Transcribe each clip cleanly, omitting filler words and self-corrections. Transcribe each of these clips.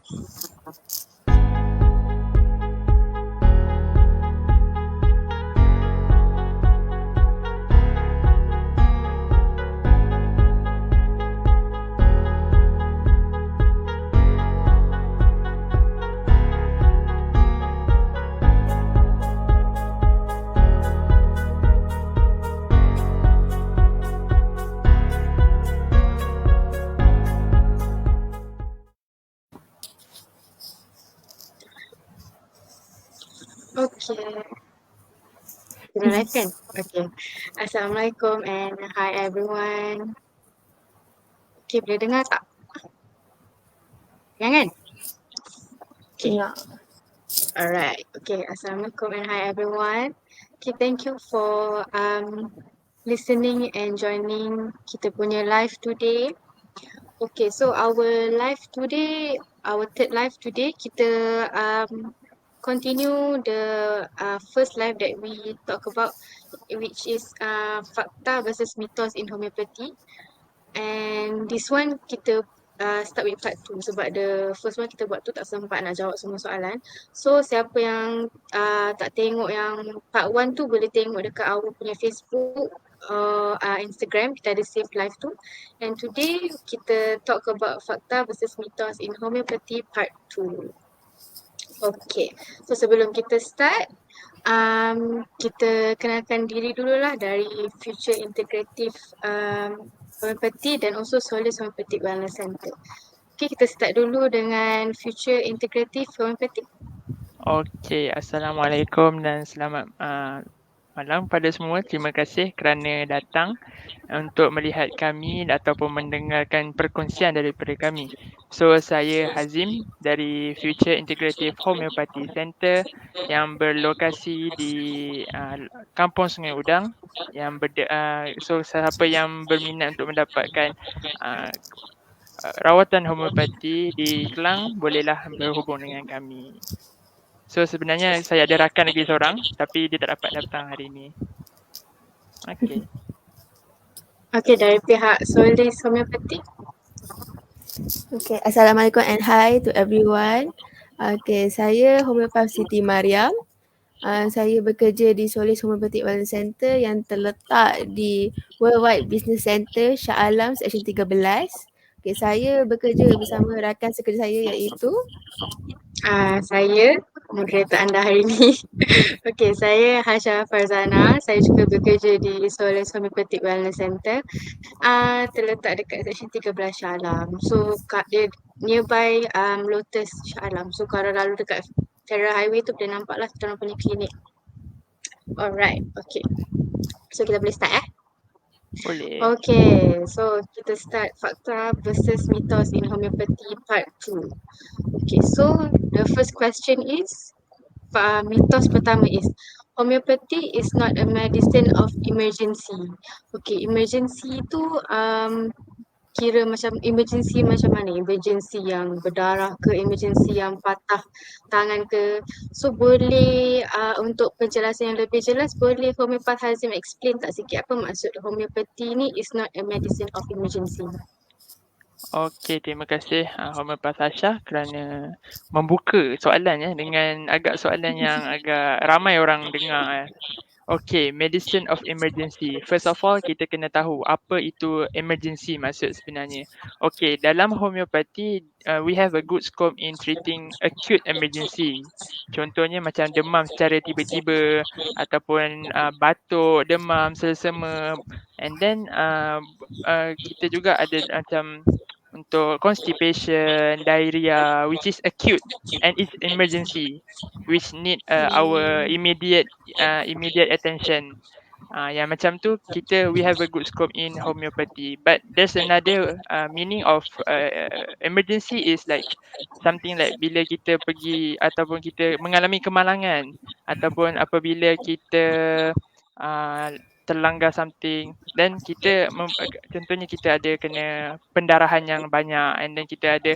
Okay. Kita live kan? Okay. Assalamualaikum and hi everyone. Okay, boleh dengar tak? Jangan? Okay. Ya. Alright. Okay. Assalamualaikum and hi everyone. Okay, thank you for listening and joining kita punya live today. Okay, so our live today, our third live today, kita continue the first live that we talk about, which is fakta versus mitos in homeopathy. And this one kita start with part 2 sebab the first one kita buat tu tak sempat nak jawab semua soalan. So siapa yang tak tengok yang part 1 tu boleh tengok dekat our punya Facebook, Instagram, kita ada save live tu. And today kita talk about fakta versus mitos in homeopathy part 2. Okay, so sebelum kita start, kita kenalkan diri dululah dari Future Integrative Homeopathy dan also Solace Homeopathic Wellness Center. Okay, kita start dulu dengan Future Integrative Homeopathy. Okey, Assalamualaikum dan selamat malam pada semua. Terima kasih kerana datang untuk melihat kami ataupun mendengarkan perkongsian daripada kami. So, saya Hazim dari Future Integrative Homeopathy Center yang berlokasi di Kampung Sungai Udang. So, siapa yang berminat untuk mendapatkan rawatan homeopati di Kelang, bolehlah berhubung dengan kami. So sebenarnya saya ada rakan lagi seorang tapi dia tak dapat datang hari ini. Okey. Okay, dari pihak Solace Homeopathy. Okay, Assalamualaikum and hi to everyone. Okay, saya Homeopath Siti Mariam. Saya bekerja di Solace Homeopathic Wellness Center yang terletak di Worldwide Business Center Shah Alam Seksyen 13. Okay, saya bekerja bersama rakan sekerja saya iaitu Saya moderator anda hari ini. Okay, saya Hasha Farzana. Saya juga bekerja di Solace Homeopathic Wellness Center. Terletak dekat Seksyen 13 Shah Alam. So dia nearby Lotus Shah Alam. So kalau lalu dekat Federal Highway tu boleh nampak lah kita orang punya klinik. Alright, okay. So kita boleh start Boleh. Okay, so kita start fakta versus mitos in homeopathy part 2. Okay, so the first question is, mitos pertama is, homeopathy is not a medicine of emergency. Okay, emergency tu kira macam emergency macam mana? Emergency yang berdarah ke, emergency yang patah tangan ke. So boleh untuk penjelasan yang lebih jelas, boleh Homeopath Hazim explain tak sikit apa maksud homeopathy ni is not a medicine of emergency? Okey, terima kasih Homeopath Hasha kerana membuka soalan dengan agak soalan yang agak ramai orang dengar. Okay, medicine of emergency. First of all, kita kena tahu apa itu emergency maksud sebenarnya. Okay, dalam homeopati, we have a good scope in treating acute emergency. Contohnya macam demam secara tiba-tiba ataupun batuk, demam, selsema. And then kita juga ada macam untuk constipation, diarrhea, which is acute and it's emergency, which need our immediate attention. Yang macam tu we have a good scope in homeopathy. But there's another meaning of emergency is like something like bila kita pergi ataupun kita mengalami kemalangan ataupun apabila kita terlanggar something, then kita contohnya kita ada kena pendarahan yang banyak and then kita ada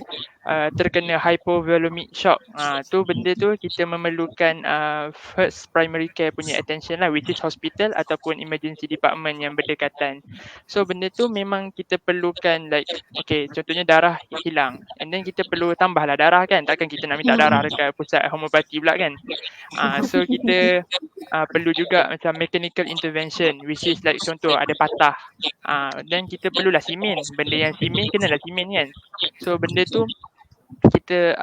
terkena hypovolemic shock. Tu benda tu kita memerlukan first primary care punya attention lah, which is hospital ataupun emergency department yang berdekatan. So benda tu memang kita perlukan, like okay, contohnya darah hilang and then kita perlu tambahlah darah kan, takkan kita nak minta darah dekat pusat homeopati pula kan. So kita perlu juga macam mechanical intervention, which is like contoh ada patah, then kita perlulah simen, benda yang simen kenalah simen kan. So benda tu kita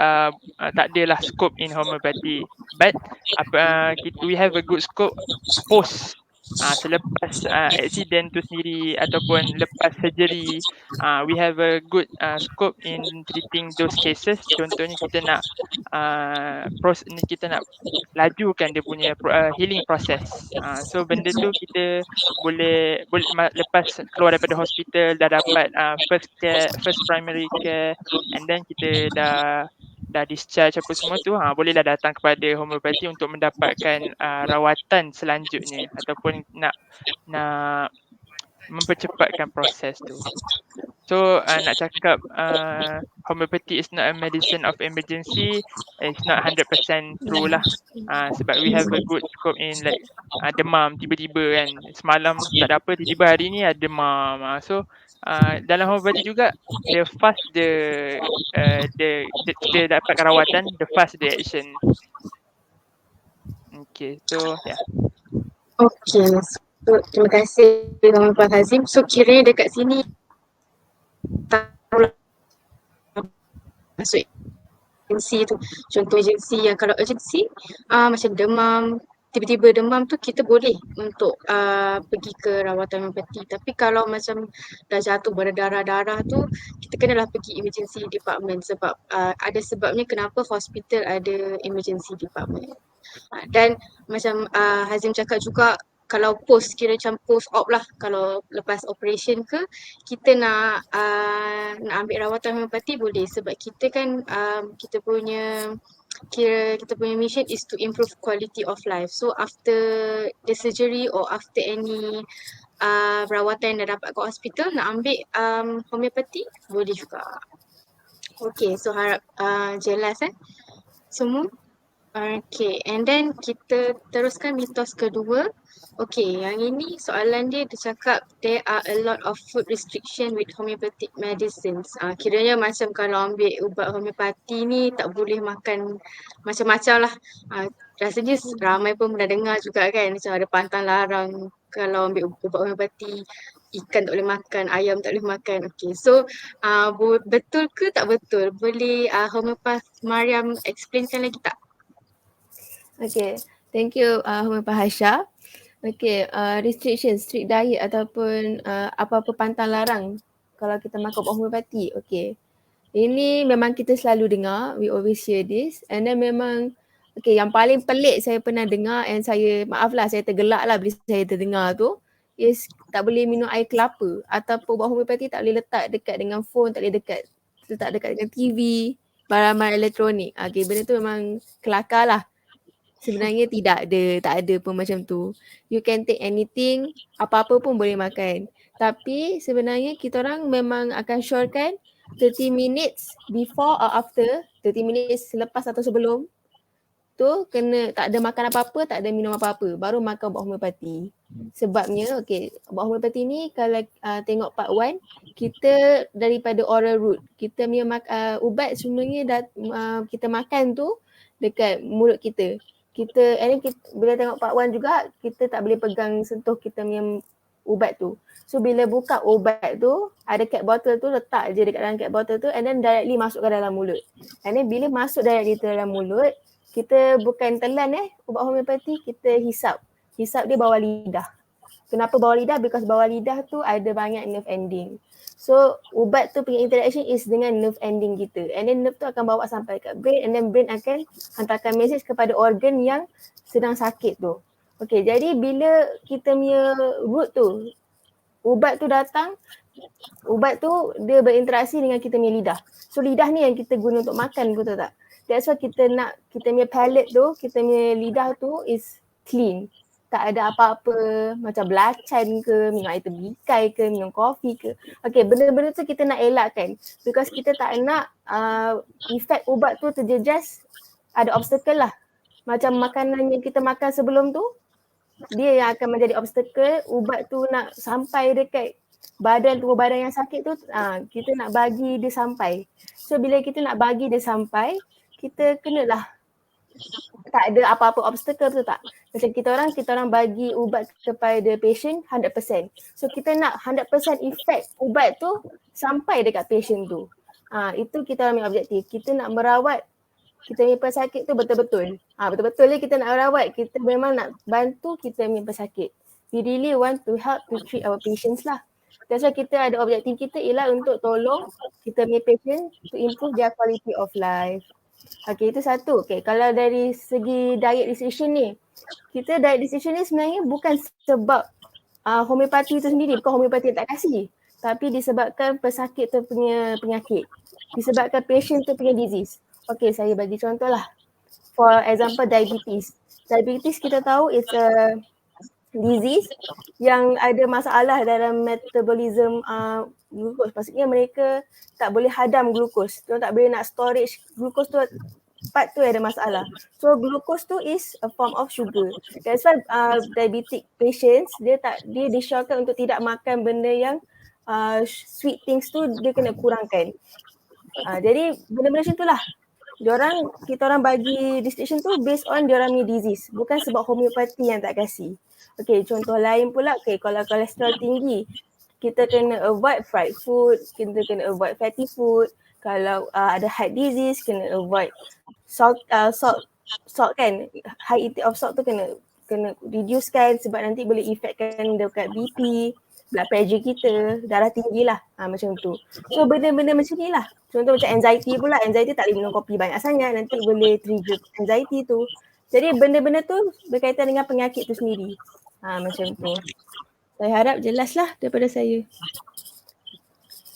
tak adalah scope in homeopathy, but we have a good scope post selepas accident tu sendiri ataupun lepas surgery. We have a good scope in treating those cases. Contohnya kita nak lajukan dia punya healing process. So benda tu kita boleh lepas keluar daripada hospital dah dapat first primary care, and then kita dah discharge apa semua tu, bolehlah datang kepada homeopati untuk mendapatkan rawatan selanjutnya ataupun nak mempercepatkan proses tu. So nak cakap homeopathy is not a medicine of emergency, it's not 100% true lah. Sebab we have a good scope in like demam tiba-tiba kan, semalam tak ada apa, tiba-tiba hari ni ada demam. So dalam homeopathy juga, the fast kita dapatkan rawatan, the fast the action. Okay, so yeah. Okay, so terima kasih Pak Hazim. So kiranya dekat sini taruhlah masuk agensi tu, contoh agensi yang kalau agensi macam demam, tiba-tiba demam tu kita boleh untuk pergi ke rawatan homeopati. Tapi kalau macam dah jatuh berdarah-darah tu, kita kenalah pergi emergency department sebab ada sebabnya kenapa hospital ada emergency department. Dan macam Hazim cakap juga, kalau post, kira macam post op lah, kalau lepas operation ke kita nak ambil rawatan homeopati boleh, sebab kita kan kita punya mission is to improve quality of life. So after the surgery or after any perawatan yang dah dapat kat hospital, nak ambil homeopati boleh juga. Okay, so harap jelas semua. Okay, and then kita teruskan mitos kedua. Okay, yang ini soalan dia cakap there are a lot of food restriction with homeopathic medicines. Kiranya macam kalau ambil ubat homeopati ni tak boleh makan macam-macam lah. Rasanya ramai pun pernah dengar juga kan, macam ada pantang larang kalau ambil ubat homeopati, ikan tak boleh makan, ayam tak boleh makan. Okay, so betul ke tak betul? Boleh homeopath Mariam explainkan lagi tak? Okay, thank you Homeopath Haisha. Okay, restriction, strict diet ataupun apa-apa pantang larang kalau kita makan ubat homeopati. Okay, ini memang kita selalu dengar, we always hear this, and then memang okay, yang paling pelik saya pernah dengar, and saya maaflah saya tergelak lah bila saya terdengar tu, is tak boleh minum air kelapa ataupun ubat homeopati tak boleh letak dekat dengan phone, tak boleh letak dekat dengan TV, barang-barang elektronik. Okay, benda tu memang kelakar lah. Sebenarnya tak ada pun macam tu. You can take anything, apa-apa pun boleh makan. Tapi sebenarnya kita orang memang akan syorkan 30 minutes before or after, 30 minutes selepas atau sebelum tu kena tak ada makan apa-apa, tak ada minum apa-apa, baru makan ubat homeopati. Sebabnya okay, ubat homeopati ni kalau tengok part 1, kita daripada oral route, kita punya ubat sebenarnya kita makan tu dekat mulut kita. Bila tengok part 1 juga, kita tak boleh pegang sentuh kita punya ubat tu. So bila buka ubat tu, ada cap bottle tu, letak je dekat dalam cap bottle tu and then directly masuk ke dalam mulut. And then bila masuk directly ke dalam mulut, kita bukan telan ubat homeopati, kita hisap. Hisap dia bawah lidah. Kenapa bawah lidah? Because bawah lidah tu ada banyak nerve ending. So ubat tu punya interaction is dengan nerve ending kita, and then nerve tu akan bawa sampai kat brain, and then brain akan hantarkan message kepada organ yang sedang sakit tu. Okay, jadi bila kita punya root tu, ubat tu datang, ubat tu dia berinteraksi dengan kita punya lidah. So lidah ni yang kita guna untuk makan, betul tak? That's why kita nak kita punya palate tu, kita punya lidah tu is clean. tak ada apa-apa macam belacan ke, minum air terbikai ke, minum kopi ke. Okay, benda-benda tu kita nak elakkan because kita tak nak efek ubat tu terjejas ada obstacle lah. Macam makanan yang kita makan sebelum tu, dia yang akan menjadi obstacle ubat tu nak sampai dekat tubuh badan yang sakit tu, kita nak bagi dia sampai. So bila kita nak bagi dia sampai, kita kenalah tak ada apa-apa obstacle tu tak. Macam kita orang bagi ubat kepada patient 100%. So kita nak 100% efek ubat tu sampai dekat patient tu. Itu kita orang punya objektif. Kita nak merawat kita punya pesakit tu betul-betul. Betul-betul je kita nak rawat. Kita memang nak bantu kita punya pesakit. We really want to help to treat our patients lah. That's why kita ada objektif kita ialah untuk tolong kita punya patient to improve their quality of life. Okay, itu satu. Okay, kalau dari segi diet restriction ni, kita diet restriction ni sebenarnya bukan sebab homeopati tu sendiri, bukan homeopati tak kasih. Tapi disebabkan pesakit tu punya penyakit. Disebabkan patient tu punya disease. Okay, saya bagi contoh lah. For example, diabetes. Diabetes kita tahu it's a disease yang ada masalah dalam metabolism glukos. Maksudnya mereka tak boleh hadam glukos. Mereka tak boleh nak storage glukos tu, part tu ada masalah. So glukos tu is a form of sugar. That's why diabetic patients dia disyorkan untuk tidak makan benda yang sweet things tu dia kena kurangkan. Jadi benda-benda macam tu lah. Kita orang bagi restriction tu based on diorang punya disease. Bukan sebab homeopati yang tak kasih. Okay, contoh lain pula, kalau kolesterol tinggi, kita kena avoid fried food, kita kena avoid fatty food. Kalau ada heart disease, kena avoid salt kan. High intake of salt tu kena reducekan sebab nanti boleh effectkan dekat BP, blood pressure kita, darah tinggi lah. Macam tu. So benda-benda macam ni lah. Contoh macam anxiety pula, anxiety tak boleh minum kopi banyak sangat, nanti boleh trigger anxiety tu. Jadi benda-benda tu berkaitan dengan penyakit tu sendiri. Macam tu. Saya harap jelas lah daripada saya.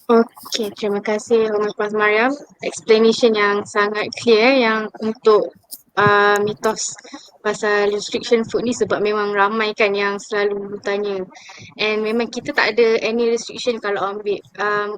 Okay, terima kasih Homeopath Mariam. Explanation yang sangat clear yang untuk mitos pasal restriction food ni sebab memang ramai kan yang selalu tanya. And memang kita tak ada any restriction kalau ambil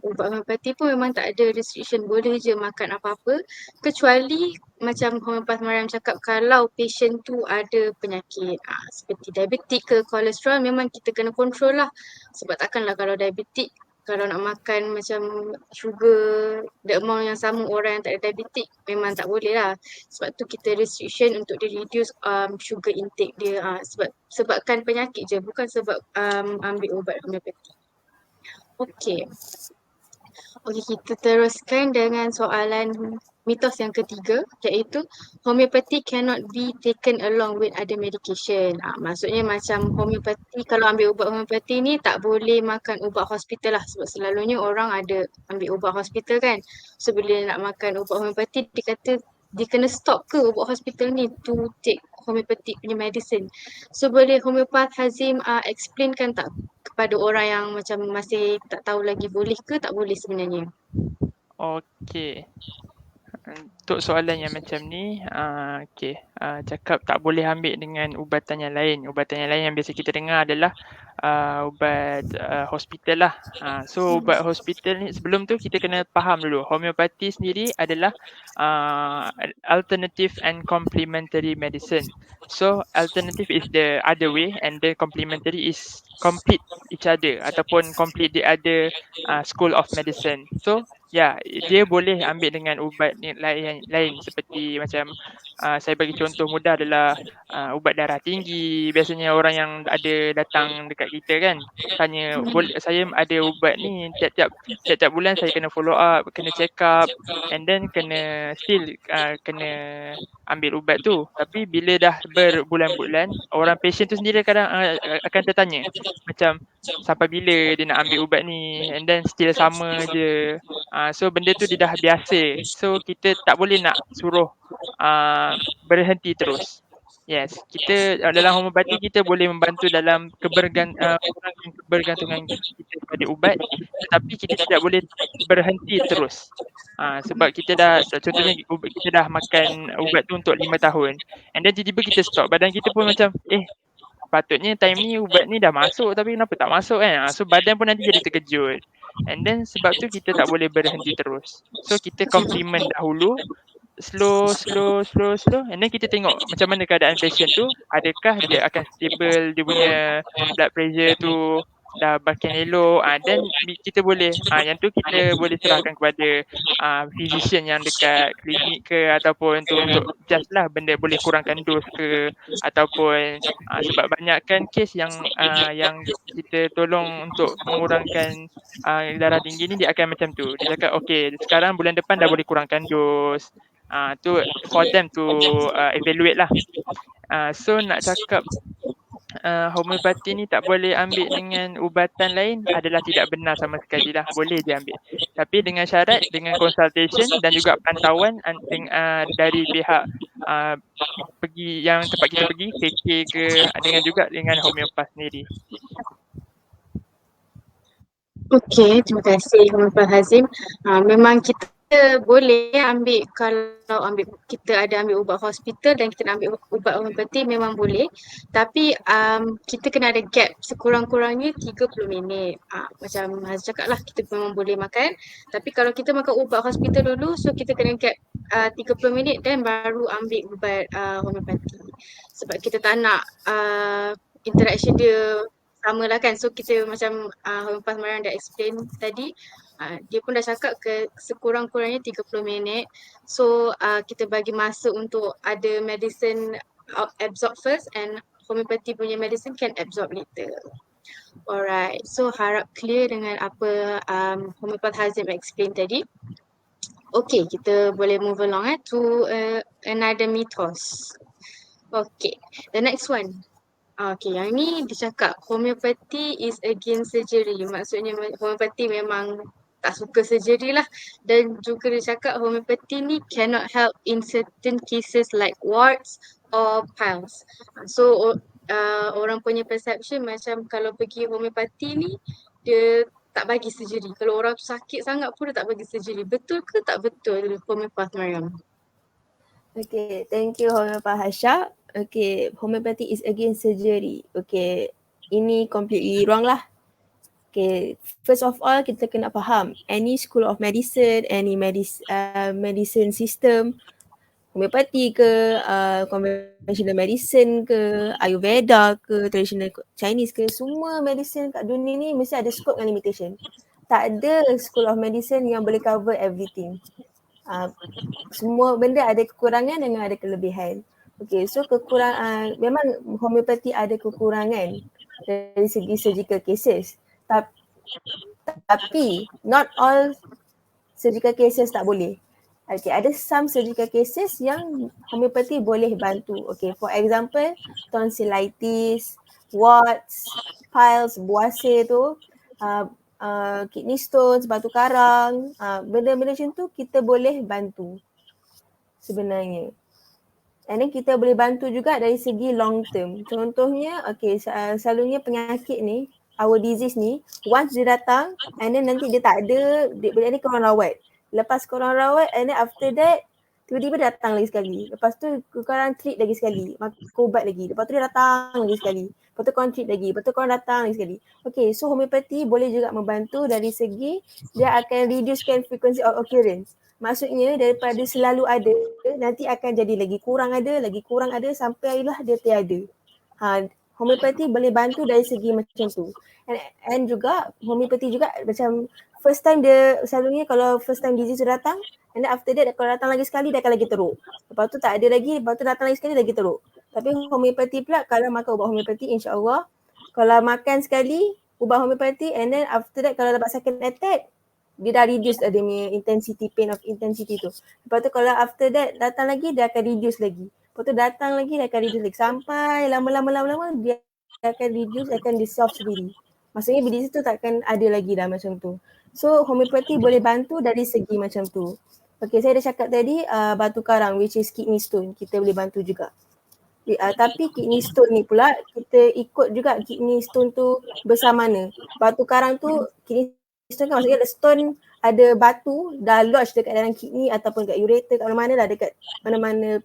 ubat homeopati pun memang tak ada restriction. Boleh je makan apa-apa kecuali macam Homeopath Mariam cakap kalau patient tu ada penyakit seperti diabetik ke kolesterol memang kita kena control lah. Sebab takkanlah kalau diabetik kalau nak makan macam sugar, the amount yang sama orang yang tak ada diabetik memang tak boleh lah. Sebab tu kita restriction untuk dia reduce sugar intake dia sebabkan penyakit je bukan sebab ambil ubat homeopati. Okay, kita teruskan dengan soalan mitos yang ketiga iaitu homeopati cannot be taken along with other medication. Maksudnya macam homeopati, kalau ambil ubat homeopati ni tak boleh makan ubat hospital lah sebab selalunya orang ada ambil ubat hospital kan. So bila nak makan ubat homeopati dia kata dia kena stop ke ubat hospital ni to take homeopathic punya medicine. So boleh Homeopath Hazim explainkan tak kepada orang yang macam masih tak tahu lagi boleh ke tak boleh sebenarnya? Okay. Untuk soalan yang macam ni, cakap tak boleh ambil dengan ubatan yang lain. Ubatan yang lain yang biasa kita dengar adalah ubat hospital lah. So ubat hospital ni sebelum tu kita kena faham dulu. Homeopati sendiri adalah alternative and complementary medicine. So alternative is the other way and the complementary is complete each other ataupun complete the other school of medicine. So dia boleh ambil dengan ubat lain seperti macam saya bagi contoh mudah adalah ubat darah tinggi. Biasanya orang yang ada datang dekat kita kan tanya, saya ada ubat ni tiap bulan saya kena follow up, kena check up and then kena ambil ubat tu. Tapi bila dah berbulan-bulan, orang patient tu sendiri kadang akan tertanya macam sampai bila dia nak ambil ubat ni and then still sama je. So benda tu dia dah biasa. So kita tak boleh nak suruh berhenti terus. Yes, kita dalam homeopati kita boleh membantu dalam kebergantungan kita pada ubat, tetapi kita tidak boleh berhenti terus. Sebab kita contohnya kita dah makan ubat tu untuk 5 tahun and then tiba-tiba kita stop. Badan kita pun macam sepatutnya time ni ubat ni dah masuk tapi kenapa tak masuk kan. So badan pun nanti jadi terkejut. And then sebab tu kita tak boleh berhenti terus. So kita complement dahulu, slow and then kita tengok macam mana keadaan patient tu, adakah dia akan stable dia punya blood pressure tu dah makin elok, then kita boleh yang tu kita boleh serahkan kepada physician yang dekat klinik ke ataupun tu untuk just lah benda boleh kurangkan dos ke ataupun sebab banyakkan kes yang kita tolong untuk mengurangkan darah tinggi ni dia akan macam tu. Dia cakap okay sekarang bulan depan dah boleh kurangkan dos. Tu for them to evaluate lah. So nak cakap homeopati ni tak boleh ambil dengan ubatan lain adalah tidak benar sama sekali lah. Boleh dia ambil. Tapi dengan syarat, dengan consultation dan juga pantauan dari pihak pergi yang tempat kita pergi, KK ke, dengan homeopat sendiri. Okey, terima kasih Homeopat Hazim. Memang kita boleh ambil, kalau kita ada ambil ubat hospital dan kita nak ambil ubat homeopati memang boleh. Tapi kita kena ada gap sekurang-kurangnya 30 minit. Macam Hazim cakap lah, kita memang boleh makan. Tapi kalau kita makan ubat hospital dulu, so kita kena gap 30 minit dan baru ambil ubat homeopati. Sebab kita tak nak interaction dia sama lah kan. So kita macam Homeopat Mariam dah explain tadi, dia pun dah cakap sekurang-kurangnya 30 minit. So kita bagi masa untuk ada medicine absorb first and homeopati punya medicine can absorb later. Alright, so harap clear dengan apa Homeopat Hazim explain tadi. Okay, kita boleh move along to another mythos. Okay, the next one. Okay, yang ni dia cakap homeopati is against surgery. Maksudnya homeopati memang tak suka surgery lah. Dan juga dia cakap homeopati ni cannot help in certain cases like warts or piles. So orang punya perception macam kalau pergi homeopati ni dia tak bagi surgery. Kalau orang tu sakit sangat pun dia tak bagi surgery. Betul ke tak betul Homeopat Mariam? Okay, thank you Homeopat Hasha. Okay, homeopathy is against surgery. Okay, ini completely wrong lah. Okay, first of all kita kena faham any school of medicine, any medicine system, homeopathy ke, conventional medicine ke, Ayurveda ke, traditional Chinese ke, semua medicine kat dunia ni mesti ada scope dan limitation. Tak ada school of medicine yang boleh cover everything. Semua benda ada kekurangan dan ada kelebihan. Okay, so kekurangan memang homeopati ada kekurangan dari segi surgical cases. Tapi not all surgical cases tak boleh. Okay, ada some surgical cases yang homeopati boleh bantu. Okay, for example, tonsillitis, warts, piles, buase tu, kidney stones, batu karang, benda-benda macam tu kita boleh bantu sebenarnya. And then kita boleh bantu juga dari segi long term. Contohnya, okay, selalunya penyakit ni, our disease ni, once dia datang and then nanti dia tak ada, dia ni korang rawat. Lepas korang rawat and then after that, tiba-tiba datang lagi sekali. Lepas tu korang treat lagi sekali, makan ubat lagi. Lepas tu dia datang lagi sekali. Lepas tu korang treat lagi. Lepas tu korang datang lagi sekali. Okay, so homeopati boleh juga membantu dari segi dia akan reducekan frequency of occurrence. Maksudnya daripada selalu ada, nanti akan jadi lagi kurang ada sampai lah dia tiada. Homeopati boleh bantu dari segi macam tu. And juga homeopati juga macam first time dia selalunya kalau first time disease tu datang and then after that kalau datang lagi sekali dia akan lagi teruk. Lepas tu tak ada lagi, lepas tu datang lagi sekali lagi teruk. Tapi homeopati pula kalau makan ubat homeopati insya-Allah kalau makan sekali ubat homeopati and then after that kalau dapat second attack dia dah reduce dia punya intensity, pain of intensity tu. Lepas tu kalau after that datang lagi dia akan reduce lagi. Lepas tu datang lagi dia akan reduce lagi. Sampai lama-lama dia akan reduce, akan dissolve sendiri. Maksudnya disease tu takkan ada lagi dah macam tu. So homeopati boleh bantu dari segi macam tu. Okay, saya dah cakap tadi batu karang which is kidney stone. Kita boleh bantu juga. Tapi kidney stone ni pula kita ikut juga kidney stone tu besar mana. Batu karang tu kidney stone kan maksudnya stone ada batu dah lodge dekat dalam kidney ataupun kat ureter kat mana-mana lah dekat mana-mana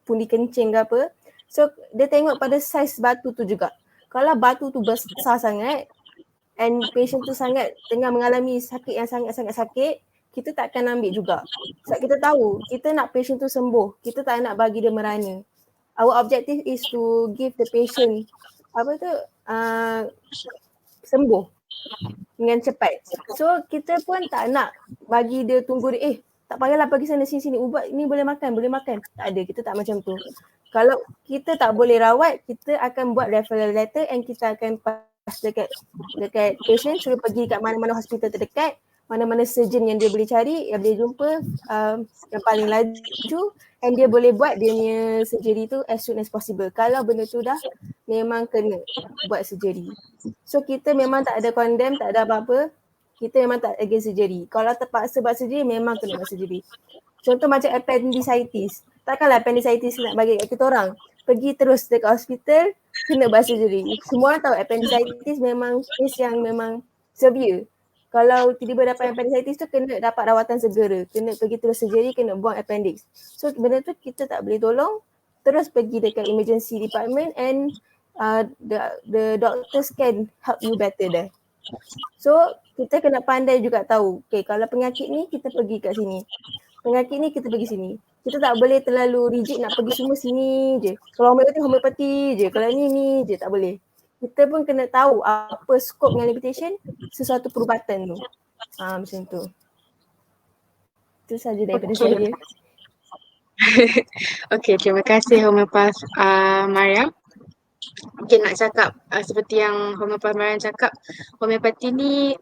pundi kencing ke apa. So dia tengok pada saiz batu tu juga. Kalau batu tu besar sangat and patient tu tengah mengalami sakit yang sangat-sangat sakit, kita tak akan ambil juga. Sebab kita tahu, kita nak patient tu sembuh. Kita tak nak bagi dia merana. Our objective is to give the patient sembuh dengan cepat. So kita pun tak nak bagi dia tunggu dia, tak payahlah pergi sana sini, ubat ni boleh makan. Tak ada, kita tak macam tu. Kalau kita tak boleh rawat, kita akan buat referral letter and kita akan pass dekat patient, suruh pergi kat mana-mana hospital terdekat, mana-mana surgeon yang dia boleh cari, yang boleh jumpa yang paling laju, and dia boleh buat dia punya surgery tu as soon as possible. Kalau benda tu dah memang kena buat surgery. So kita memang tak ada condemn, tak ada apa-apa. Kita memang tak against surgery. Kalau terpaksa buat surgery, memang kena buat surgery. Contoh macam appendicitis. Takkanlah appendicitis nak bagi kat kita orang. Pergi terus dekat hospital, kena buat surgery. Semua orang tahu appendicitis memang case yang memang severe. Kalau tiba-tiba dapat appendicitis tu, kena dapat rawatan segera. Kena pergi terus surgery, kena buang appendix. So benda tu kita tak boleh tolong. Terus pergi dekat emergency department and the doctors can help you better there. So kita kena pandai juga tahu, okay, kalau penyakit ni kita pergi kat sini, penyakit ni kita pergi sini. Kita tak boleh terlalu rigid nak pergi semua sini je. Kalau homeopati je, kalau ni je, tak boleh. Kita pun kena tahu apa skop dengan limitation sesuatu perubatan tu. Macam tu. Itu saja daripada saya. Okay, terima kasih Homeopath Mariam. Okay, nak cakap seperti yang Homeopath Mariam cakap, homeopati ni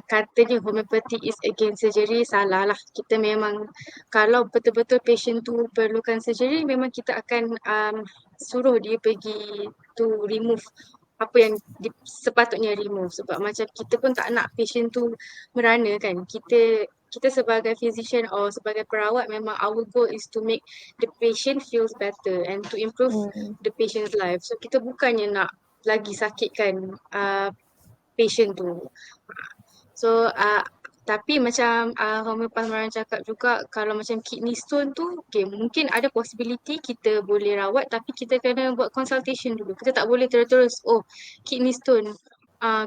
katanya homeopati is against surgery, salah lah. Kita memang kalau betul-betul patient tu perlukan surgery, memang kita akan suruh dia pergi to remove apa yang sepatutnya remove. Sebab macam kita pun tak nak patient tu merana kan. Kita sebagai physician or sebagai perawat, memang our goal is to make the patient feels better and to improve the patient's life. So kita bukannya nak lagi sakitkan patient tu. So tapi macam Homeopath Mariam cakap juga, kalau macam kidney stone tu, okay, mungkin ada possibility kita boleh rawat, tapi kita kena buat consultation dulu. Kita tak boleh terus kidney stone.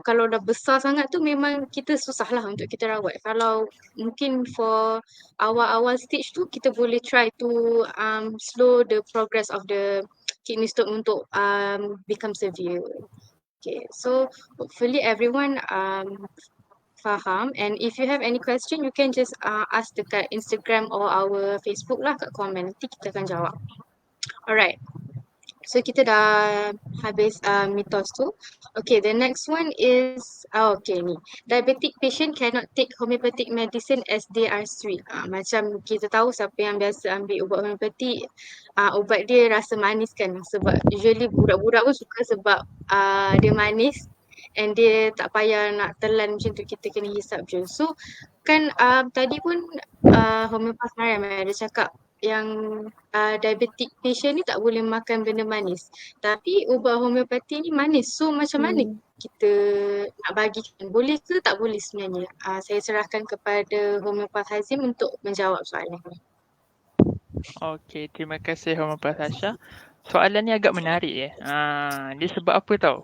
Kalau dah besar sangat tu, memang kita susah lah untuk kita rawat. Kalau mungkin for awal-awal stage tu, kita boleh try to slow the progress of the kidney stone untuk become severe. Okay, so hopefully everyone faham, and if you have any question, you can just ask dekat Instagram or our Facebook lah, kat komen. Nanti kita akan jawab. Alright. So kita dah habis mitos tu. Okay, the next one is ni. Diabetic patient cannot take homeopathic medicine as they are sweet. Macam kita tahu siapa yang biasa ambil ubat homeopati, ubat dia rasa manis kan. Sebab usually budak-budak pun suka sebab dia manis. And dia tak payah nak telan macam tu, kita kena hisap je. So kan tadi pun Homeopath Mariam ada cakap yang diabetic patient ni tak boleh makan benda manis. Tapi ubat homeopati ni manis. So macam mana kita nak bagikan? Boleh ke tak boleh sebenarnya? Saya serahkan kepada Homeopath Hazim untuk menjawab soalan ni. Okay, terima kasih Homeopath Asha. Soalan ni agak menarik dia sebab apa tau?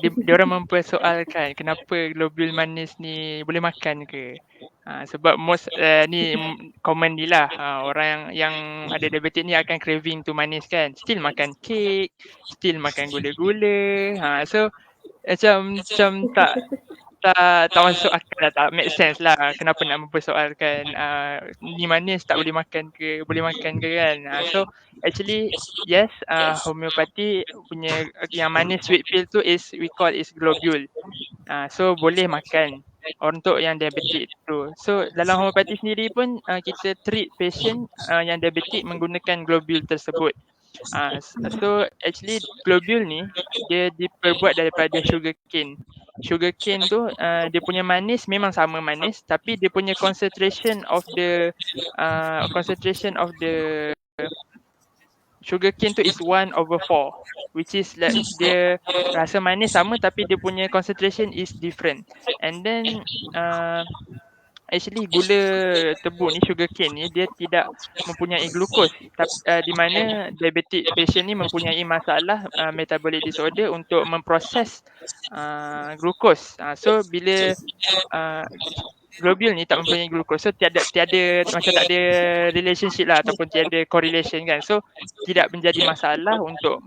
Dia orang mempersoalkan kenapa globule manis ni boleh makan ke? Sebab most ni commonly lah, orang yang ada diabetes ni akan craving tu manis kan. Still makan kek, still makan gula-gula. So macam tak masuk akal lah, tak make sense lah kenapa nak mempersoalkan ni manis tak boleh makan ke, boleh makan ke kan. So actually yes, homeopati punya yang manis sweet pill tu we call is globule. So boleh makan untuk yang diabetik tu. So dalam homeopati sendiri pun kita treat patient yang diabetik menggunakan globule tersebut. So actually globule ni dia diperbuat daripada sugar cane. Sugar cane tu dia punya manis memang sama manis, tapi dia punya concentration of the sugar cane tu is 1/4, which is like dia rasa manis sama tapi dia punya concentration is different. And then actually gula tebu ni, sugar cane ni, dia tidak mempunyai glukos, di mana diabetic patient ni mempunyai masalah metabolic disorder untuk memproses glukos. So bila globule ni tak mempunyai glukos, so tiada macam tak ada relationship lah ataupun tiada correlation kan. So tidak menjadi masalah untuk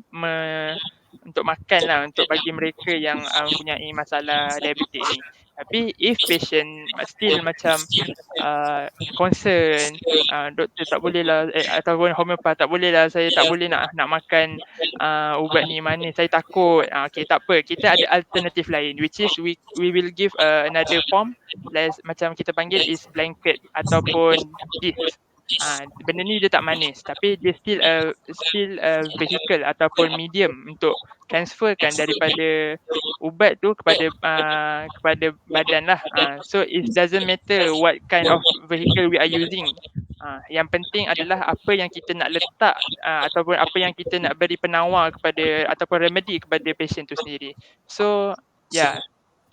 makan lah, untuk bagi mereka yang mempunyai masalah diabetik ni. Tapi if patient still macam concern, doktor tak boleh lah, ataupun homeopath tak boleh lah, saya tak boleh nak makan ubat ni manis, saya takut. Okay, tak apa, kita ada alternatif lain, which is we will give another form, macam kita panggil is blanket ataupun yeast. Benda ni dia tak manis, tapi dia still a vehicle ataupun medium untuk transferkan daripada ubat tu kepada badan lah. So it doesn't matter what kind of vehicle we are using. Yang penting adalah apa yang kita nak letak ataupun apa yang kita nak beri penawar kepada ataupun remedy kepada patient tu sendiri. So yeah.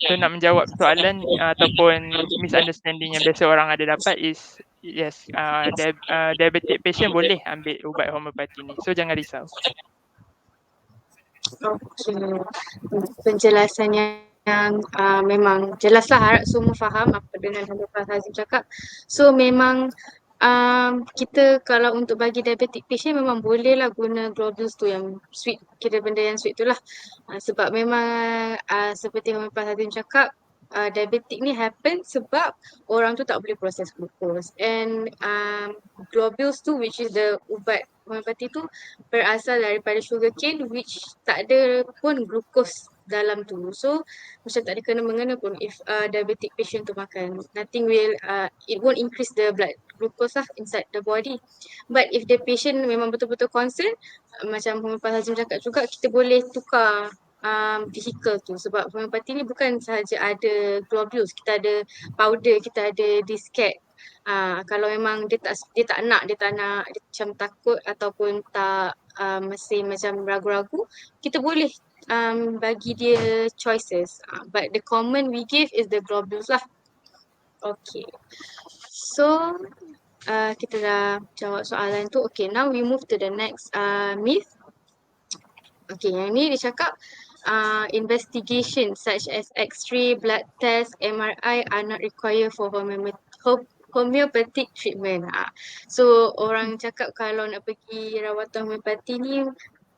So nak menjawab soalan ataupun misunderstanding yang biasa orang ada dapat is yes, diabetic patient boleh ambil ubat homeopati ni. So jangan risau. Okay. Penjelasan yang memang jelas lah, harap semua faham apa dengan Pak Hazim cakap. So memang kita kalau untuk bagi diabetic patient memang boleh lah guna globules tu yang sweet, kira benda yang sweet tu lah. Sebab memang seperti Pak Hazim cakap, diabetic ni happen sebab orang tu tak boleh proses glukos, and globules tu, which is the ubat homeopati tu, berasal daripada sugar cane which tak ada pun glukos dalam tu. So macam tak ada kena-mengena pun if diabetic patient tu makan, nothing will it won't increase the blood glucose lah inside the body. But if the patient memang betul-betul concern, macam Pak Hazim cakap juga, kita boleh tukar vehicle tu, sebab homeopati ni bukan sahaja ada globules, kita ada powder, kita ada disket. Kalau memang dia tak nak, dia macam takut ataupun tak masih macam ragu-ragu, kita boleh bagi dia choices. But the common we give is the globules lah. Okay. So kita dah jawab soalan tu. Okay, now we move to the next myth. Okay, yang ni dia cakap investigation such as X-ray, blood test, MRI are not required for homeopathic treatment. So orang cakap kalau nak pergi rawatan homeopati ni,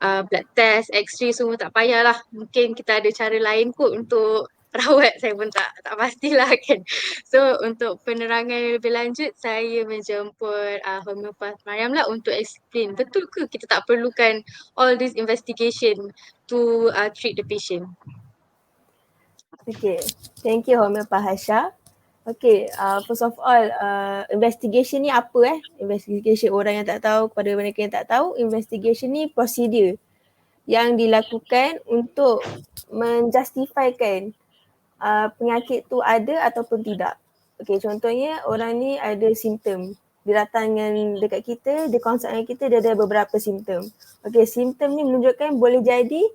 blood test, X-ray semua tak payahlah. Mungkin kita ada cara lain kot untuk rawat, saya pun tak pastilah kan. So untuk penerangan yang lebih lanjut, saya menjemput homeopath Mariam lah untuk explain betul ke kita tak perlukan all this investigation to treat the patient. Okay, thank you Homeopath Hasha. Okay, first of all, investigation ni apa Investigation, orang yang tak tahu, kepada mereka yang tak tahu, investigation ni prosedur yang dilakukan untuk menjustifikan penyakit tu ada ataupun tidak. Okay, contohnya orang ni ada simptom. Dia datang dekat kita, dia consult dengan kita, dia ada beberapa simptom. Okay, simptom ni menunjukkan boleh jadi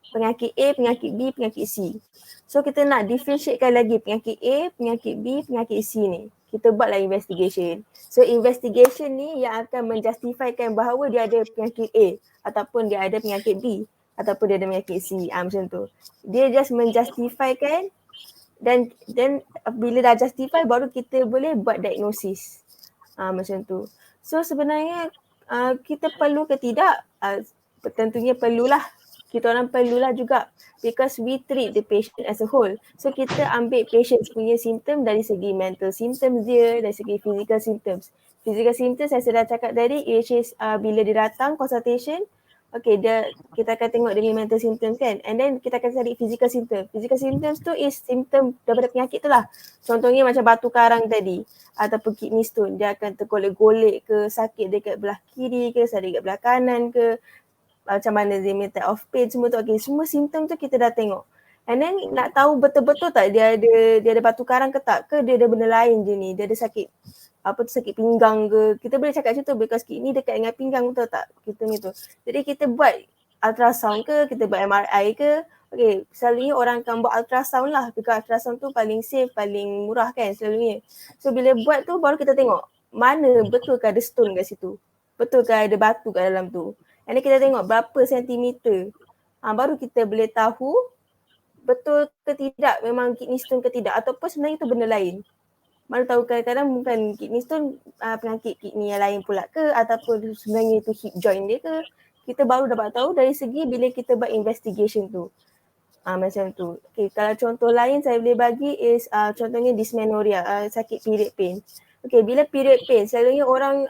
penyakit A, penyakit B, penyakit C. So kita nak differentiatekan lagi penyakit A, penyakit B, penyakit C ni. Kita buatlah investigation. So investigation ni yang akan menjustifikan bahawa dia ada penyakit A ataupun dia ada penyakit B ataupun dia ada penyakit C. Macam tu. Dia just menjustifikan, dan bila dah justify baru kita boleh buat diagnosis. Macam tu. So sebenarnya kita perlu ke tidak? Tentunya perlulah. Kita orang perlulah juga, because we treat the patient as a whole. So kita ambil patient punya simptom dari segi mental symptoms dia, dari segi physical symptoms. Physical symptoms saya sudah cakap tadi, which is bila dia datang consultation, okay, kita akan tengok dia mental symptoms kan, and then kita akan cari physical symptoms. Physical symptoms tu is symptom daripada penyakit tu lah. Contohnya macam batu karang tadi ataupun kidney stone, dia akan tergolek-golek ke, sakit dekat belah kiri ke, sakit dekat belah kanan ke, macam mana dia minta off pain semua tu. Okay, semua simptom tu kita dah tengok. And then nak tahu betul-betul tak dia ada batu karang ke tak, ke dia ada benda lain je ni, dia ada sakit sakit pinggang ke. Kita boleh cakap macam tu because kidney dekat dengan pinggang, betul tak kita ni tu. Jadi kita buat ultrasound ke, kita buat MRI ke, Okay, selalunya orang akan buat ultrasound lah, because ultrasound tu paling safe, paling murah kan selalunya. So bila buat tu baru kita tengok mana betul ke ada stone kat situ, betul ke ada batu kat dalam tu. And then kita tengok berapa sentimeter. Baru kita boleh tahu betul ke tidak memang kidney stone ke tidak, ataupun sebenarnya tu benda lain. Baru tahu kadang-kadang bukan kidney stone, penyakit kidney yang lain pula ke, ataupun sebenarnya itu hip joint dia ke. Kita baru dapat tahu dari segi bila kita buat investigation tu. Macam tu. Okay, kalau contoh lain saya boleh bagi is contohnya dysmenorrhea, sakit period pain. Okay, bila period pain selalunya orang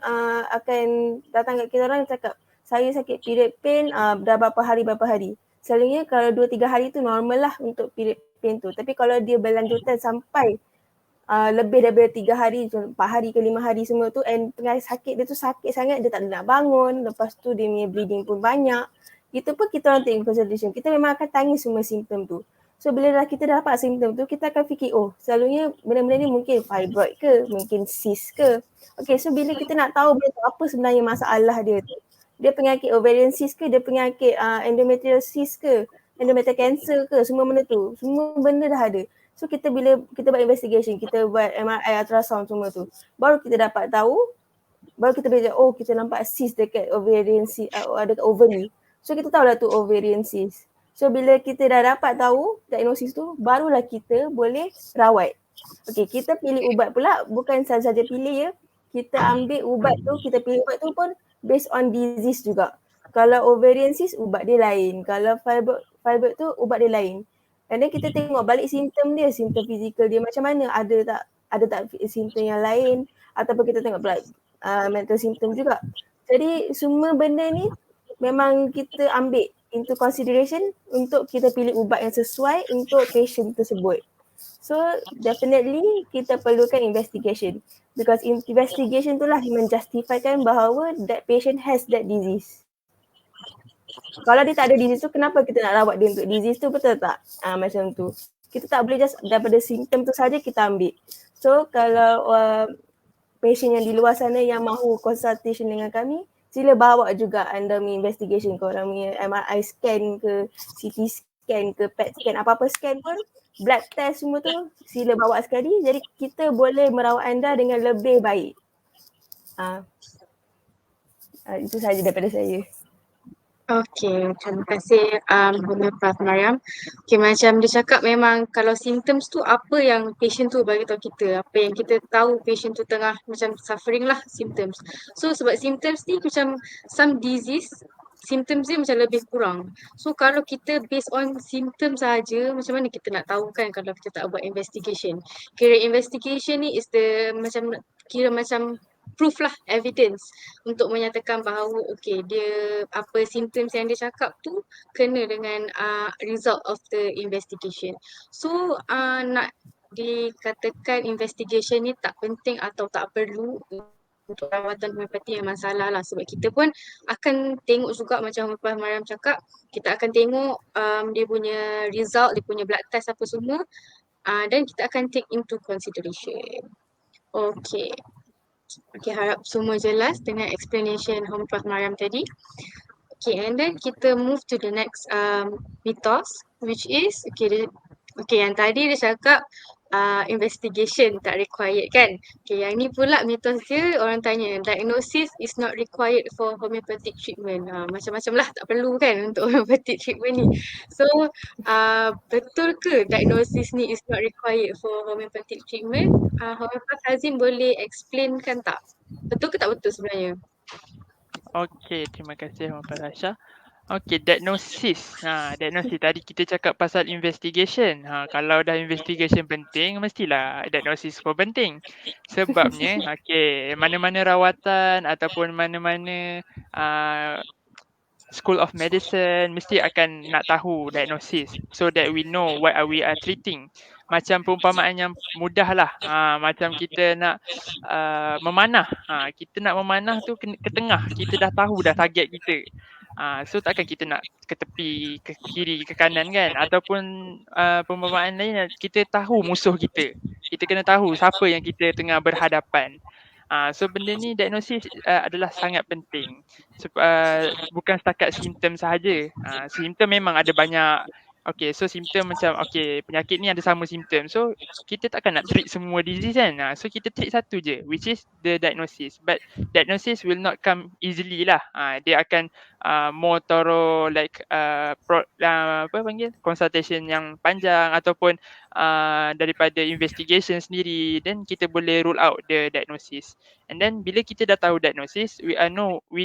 akan datang kat kita, orang cakap saya sakit period pain dah berapa hari. Selalunya kalau 2-3 hari tu normal lah untuk period pain tu. Tapi kalau dia berlanjutan sampai lebih daripada 3 hari, 4 hari ke 5 hari semua tu, and tengah sakit dia tu sakit sangat, dia tak ada nak bangun, lepas tu dia punya bleeding pun banyak, itu pun kita orang take consideration. Kita memang akan tanya semua simptom tu. So bila kita dah dapat simptom tu, kita akan fikir, oh selalunya benda-benda ni mungkin fibroid ke, mungkin cyst ke. Okay, so bila kita nak tahu benda tu apa sebenarnya masalah dia tu, dia penyakit ovarian cyst ke, dia penyakit endometrial cyst ke, endometrial cancer ke, semua benda tu, semua benda dah ada. So kita bila kita buat investigation, kita buat MRI, ultrasound semua tu, baru kita dapat tahu, baru kita boleh oh kita nampak cyst dekat ovarian cyst, dekat ovary. So kita tahulah tu ovarian cyst. So bila kita dah dapat tahu diagnosis tu, barulah kita boleh rawat. Okay, kita pilih ubat pula, bukan saja-saja pilih ya. Kita ambil ubat tu, kita pilih ubat tu pun based on disease juga. Kalau ovarian cyst, ubat dia lain. Kalau fibroid tu, ubat dia lain. And then kita tengok balik simptom dia, simptom fizikal dia macam mana, ada tak simptom yang lain, ataupun kita tengok pula mental symptom juga. Jadi semua benda ni memang kita ambil into consideration untuk kita pilih ubat yang sesuai untuk patient tersebut. So definitely kita perlukan investigation, because investigation tu lah menjustifikan bahawa that patient has that disease. Kalau dia tak ada disease tu, kenapa kita nak rawat dia untuk disease tu, betul tak? Macam tu. Kita tak boleh just daripada simptom tu saja kita ambil. So kalau patient yang di luar sana yang mahu consultation dengan kami, sila bawa juga anda punya investigation, korang punya MRI scan ke, CT scan ke, PET scan, apa-apa scan pun, blood test semua tu sila bawa sekali. Jadi kita boleh merawat anda dengan lebih baik. Itu sahaja daripada saya. Okay, terima kasih Prof. Mariam. Okay, macam dia cakap memang kalau symptoms tu apa yang patient tu bagi tahu kita, apa yang kita tahu patient tu tengah macam suffering lah symptoms. So sebab symptoms ni macam some disease, symptoms dia macam lebih kurang. So kalau kita based on symptoms saja, macam mana kita nak tahu kan kalau kita tak buat investigation. Kira investigation ni is the macam kira macam proof lah, evidence untuk menyatakan bahawa okay, dia apa symptoms yang dia cakap tu kena dengan result of the investigation. So nak dikatakan investigation ni tak penting atau tak perlu untuk rawatan homeopati yang masalah lah, sebab kita pun akan tengok juga macam Prof. Mariam cakap, kita akan tengok dia punya result, dia punya blood test apa semua, dan kita akan take into consideration. Okay. Okay, harap semua jelas dengan explanation Prof. Mariam tadi. Okay, and then kita move to the next mythos, which is, yang tadi dia cakap investigation tak required kan. Okay, yang ni pula mythos dia, orang tanya diagnosis is not required for homeopathic treatment. Macam-macam lah, tak perlu kan untuk homeopathic treatment ni. So, betul ke diagnosis ni is not required for homeopathic treatment? Prof. Hazim boleh explainkan tak? Betul ke tak betul sebenarnya? Okey, terima kasih Prof. Asha. Okey, diagnosis. Diagnosis tadi kita cakap pasal investigation. Kalau dah investigation penting, mestilah diagnosis pun penting. Sebabnya, okey, mana-mana rawatan ataupun mana-mana School of Medicine mesti akan nak tahu diagnosis so that we know what we are treating. Macam perumpamaan yang mudah lah. Macam kita nak memanah. Kita nak memanah tu ke tengah. Kita dah tahu dah target kita. So takkan kita nak ke tepi, ke kiri, ke kanan kan. Ataupun perumpamaan lain, kita tahu musuh kita. Kita kena tahu siapa yang kita tengah berhadapan. So benda ni diagnosis adalah sangat penting. Bukan setakat simptom sahaja. Simptom memang ada banyak Okay, so simptom macam okay, penyakit ni ada sama simptom. So kita takkan nak treat semua disease kan. So kita treat satu je, which is the diagnosis. But diagnosis will not come easily lah. Dia akan more thorough like apa panggil, consultation yang panjang ataupun daripada investigation sendiri. Then kita boleh rule out the diagnosis. And then bila kita dah tahu diagnosis, we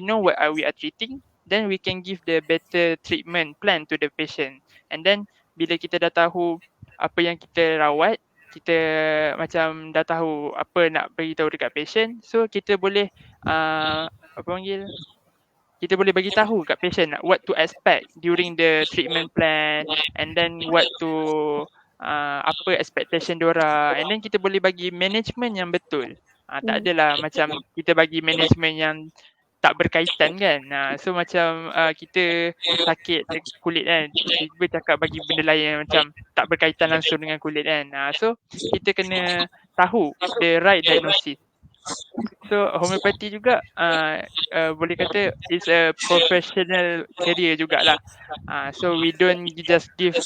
know what we are treating. Then we can give the better treatment plan to the patient. And then bila kita dah tahu apa yang kita rawat, kita macam dah tahu apa nak beritahu dekat patient, so kita boleh apa panggil, kita boleh bagi tahu kat patient what to expect during the treatment plan, and then what to apa expectation diorang, and then kita boleh bagi management yang betul. Tak adalah macam kita bagi management yang tak berkaitan kan. So macam kita sakit kulit kan, tiba-tiba cakap bagi benda lain yang macam tak berkaitan langsung dengan kulit kan. So kita kena tahu the right diagnosis. So homeopathy juga boleh kata is a professional career jugalah. So we don't just give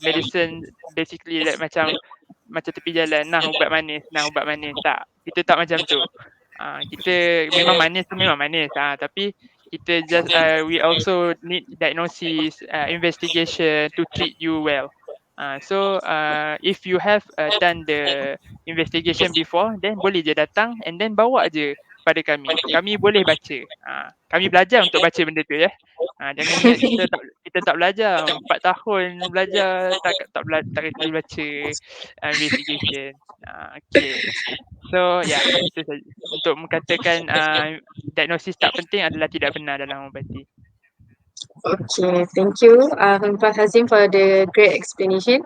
medicine basically like macam tepi jalan, nah ubat manis, tak. Kita tak macam tu. Kita memang manis tu memang manis, tapi kita just we also need diagnosis, investigation to treat you well. So if you have done the investigation before, then boleh je datang and then bawa je pada kami. Kami boleh baca. Kami belajar untuk baca benda tu ya. Jangan ingat kita tak belajar. 4 tahun belajar tak reti baca investigation. Okay. So itu saja. Untuk mengatakan diagnosis tak penting adalah tidak benar dalam homeopathy. Okay, thank you Pak Hazim for the great explanation.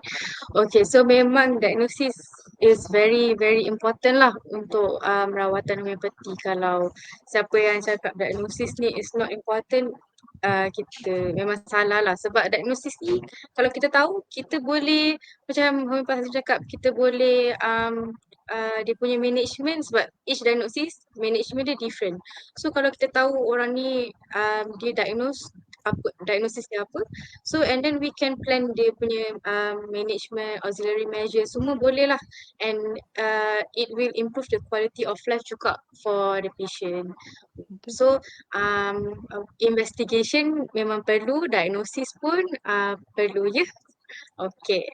Okay, so memang diagnosis is very very important lah untuk rawatan homeopati. Kalau siapa yang cakap diagnosis ni is not important, kita memang salah lah. Sebab diagnosis ni kalau kita tahu, kita boleh macam Pak Hazim cakap, kita boleh dia punya management, sebab each diagnosis management dia different. So kalau kita tahu orang ni dia diagnosis dia apa, so and then we can plan dia punya management, auxiliary measures, semua boleh lah, and it will improve the quality of life juga for the patient. So investigation memang perlu, diagnosis pun perlu ya. Okay,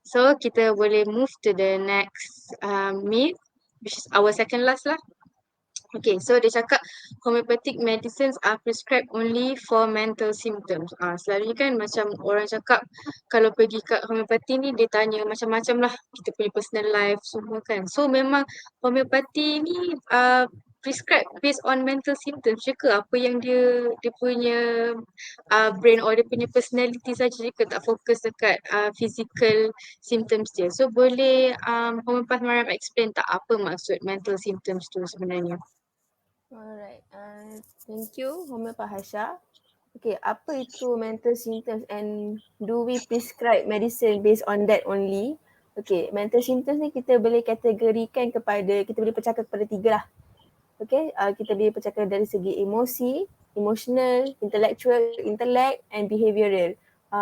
so kita boleh move to the next myth, which is our second last lah. Okay, so dia cakap homeopathic medicines are prescribed only for mental symptoms. Selalunya kan macam orang cakap kalau pergi kat homeopati ni dia tanya macam-macam lah, kita punya personal life semua kan. So memang homeopati ni prescribe based on mental symptoms je ke? Apa yang dia punya brain or dia punya personality saja je ke? Tak fokus dekat physical symptoms dia. So boleh Homeopath Mariam explain tak apa maksud mental symptoms tu sebenarnya? Alright, thank you Homeopath Hasha. Okay, apa itu mental symptoms and do we prescribe medicine based on that only? Okay, mental symptoms ni kita boleh kategorikan kepada, kita boleh pecahkan kepada 3 lah. Okay, kita boleh pecahkan dari segi emosi, emotional, intellectual, intellect and behavioral,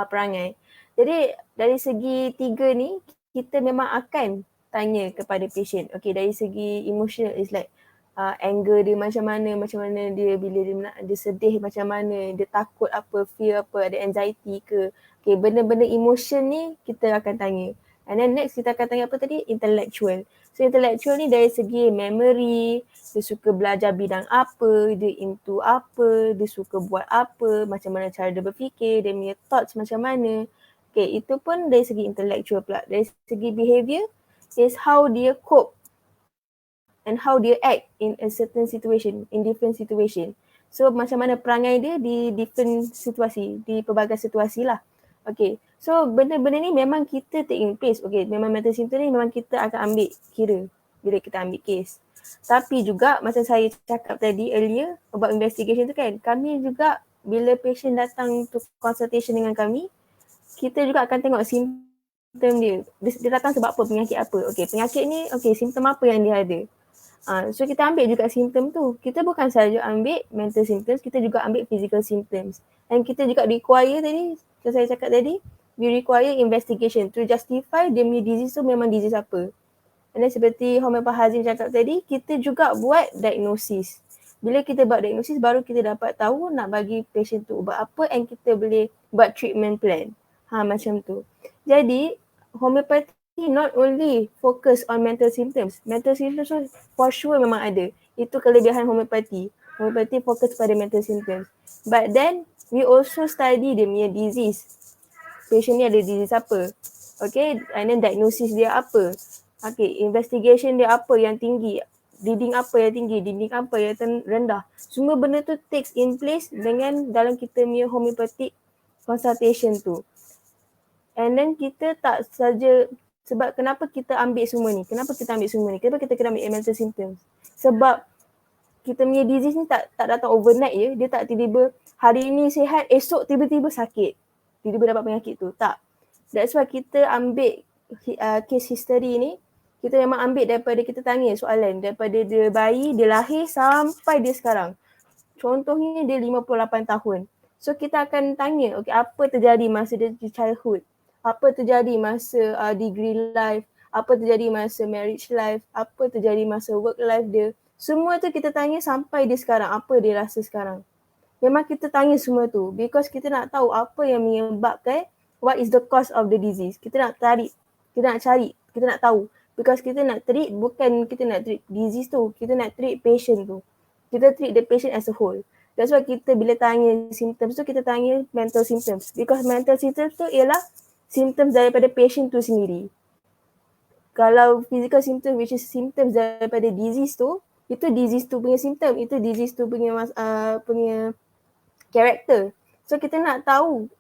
perangai. Jadi dari segi 3 ni, kita memang akan tanya kepada patient. Okay, dari segi emotional is like anger dia macam mana dia bila dia sedih macam mana, dia takut apa, fear apa, ada anxiety ke. Okay, benda-benda emotion ni kita akan tanya. And then next kita akan tanya apa tadi? Intellectual. So intellectual ni dari segi memory, dia suka belajar bidang apa, dia into apa, dia suka buat apa, macam mana cara dia berfikir, dia punya thoughts macam mana. Okay, itu pun dari segi intellectual pula. Dari segi behavior is how dia cope and how dia act in a certain situation, in different situation. So macam mana perangai dia di different situasi, di pelbagai situasi lah. Okay, so benda-benda ni memang kita take in place. Okay, memang mental symptom ni memang kita akan ambil kira bila kita ambil case. Tapi juga macam saya cakap tadi earlier about investigation tu kan, kami juga bila patient datang to consultation dengan kami, kita juga akan tengok simptom dia. Dia datang sebab apa, penyakit apa. Okay, penyakit ni, okay, simptom apa yang dia ada. So kita ambil juga simptom tu. Kita bukan sahaja ambil mental symptoms, kita juga ambil physical symptoms. Dan kita juga require tadi, macam saya cakap tadi, we require investigation to justify dia punya disease tu memang disease apa. And then seperti Homeopath Hazim cakap tadi, kita juga buat diagnosis. Bila kita buat diagnosis, baru kita dapat tahu nak bagi patient tu ubat apa and kita boleh buat treatment plan. Macam tu. Jadi, homeopathy not only focus on mental symptoms. Mental symptoms for sure memang ada. Itu kelebihan homeopathy. Homeopathy fokus pada mental symptoms. But then, we also study dia punya disease. Patient ni ada disease apa. Okay, and then diagnosis dia apa. Okay, investigation dia apa yang tinggi. Reading apa yang tinggi, reading apa yang rendah. Semua benda tu takes in place dengan dalam kita punya homeopathic consultation tu. And then kita tak saja, sebab kenapa kita ambil semua ni? Kenapa kita ambil semua ni? Kenapa kita kena ambil mental symptoms? Sebab kita punya disease ni tak datang overnight je. Dia tak tiba-tiba hari ni sihat, esok tiba-tiba sakit. Tiba-tiba dapat penyakit tu. Tak. That's why kita ambil case history ni, kita memang ambil daripada kita tanya soalan. Daripada dia bayi, dia lahir sampai dia sekarang. Contohnya dia 58 tahun. So kita akan tanya, okay, apa terjadi masa dia childhood? Apa terjadi masa degree life? Apa terjadi masa marriage life? Apa terjadi masa work life dia? Semua tu kita tanya sampai dia sekarang, apa dia rasa sekarang. Memang kita tanya semua tu because kita nak tahu apa yang menyebabkan, what is the cause of the disease. Kita nak cari, kita nak tahu. Because kita nak treat, bukan kita nak treat disease tu, kita nak treat patient tu. Kita treat the patient as a whole. That's why kita bila tanya symptoms tu, kita tanya mental symptoms. Because mental symptoms tu ialah symptoms daripada patient tu sendiri. Kalau physical symptom which is symptoms daripada disease tu, itu disease tu punya symptom, itu disease tu punya karakter. So kita nak tahu